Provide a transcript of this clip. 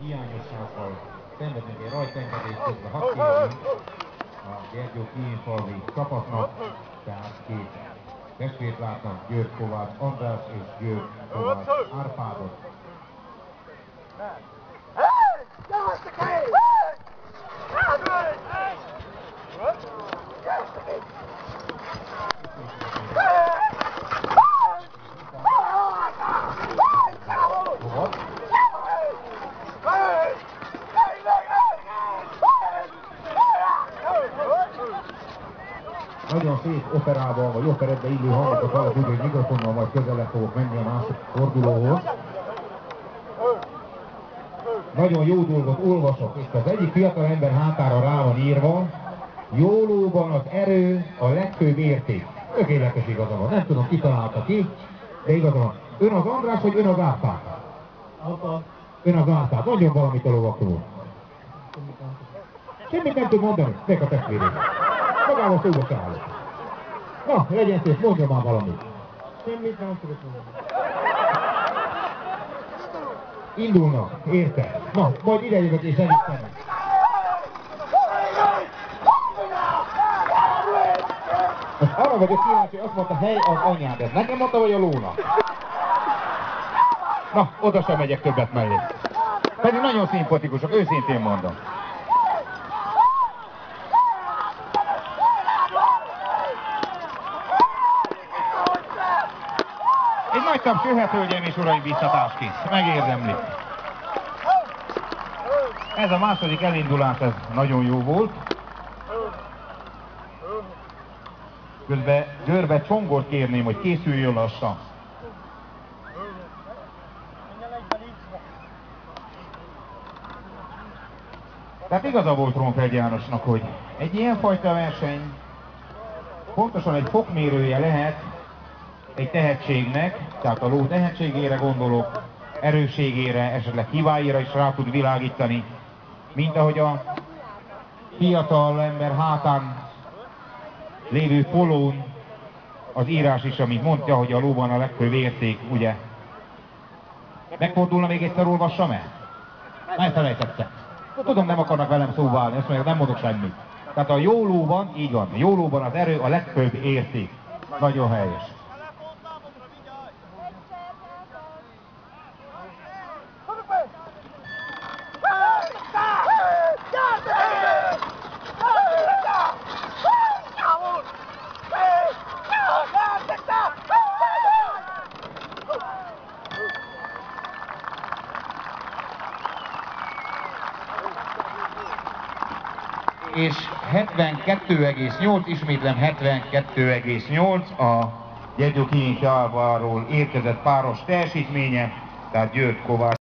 hiányossággal szenvedünk egy rajtengedést, közben hadd kérjünk a Gyergyó Kiénfalvi csapatnak, tehát két testvért látnak, György Kovács András és György Kovács Árpádot. Nagyon szép operával, vagy operetbe illő hangokat hallok, úgy, hogy mikrofonnal majd közelebb fogok menni a másik fordulóhoz. Nagyon jó dolgot olvasok, és az egyik fiatal ember hátára rá van írva, jólóban az erő a legfőbb érték. Tökéletes igaza van, nem tudom ki találta ki, de igaza van. Ön az András, vagy ön az Árpád? Ön az Árpád, mondjon valamit a lovakról. Semmit nem tud mondani, meg a testvérét. Magával szóba se állok. Na, legyen szép, mondja már valamit. Semmit nem tudok mondani. Indulnak, érte? Na, majd ide jövök és elviszem. Most arra vagyok kíváncsi, azt mondta, hely az anyád. Ez nekem mondta, vagy a lónak? Na, oda sem megyek többet mellé. Pedig nagyon szimpatikusok, őszintén mondom. Egy nagy taps jöhet, hölgyeim és uraim, visszatásként. Megérdemli. Ez a második elindulás, ez nagyon jó volt. Közben Görbe Csongort kérném, hogy készüljön lassan. Tehát igaza volt Rónfeld Jánosnak, hogy egy ilyenfajta verseny pontosan egy fokmérője lehet egy tehetségnek, tehát a ló tehetségére gondolok, erősségére, esetleg hibáira is rá tud világítani, mint ahogy a fiatal ember hátán lévő polón az írás is, amit mondja, hogy a lóban a legfőbb érték, ugye? Megfordulna még egyszer, olvassam el? Elfelejtettem. Tudom, nem akarnak velem szóba állni, ezt mondják, nem mondok semmit. Tehát a jó lóban, így van, a jó lóban az erő a legfőbb érték. Nagyon helyes. És 72,8, ismétlem 72,8 a Gyergyó Kiénfalváról érkezett páros teljesítménye, tehát György Kovács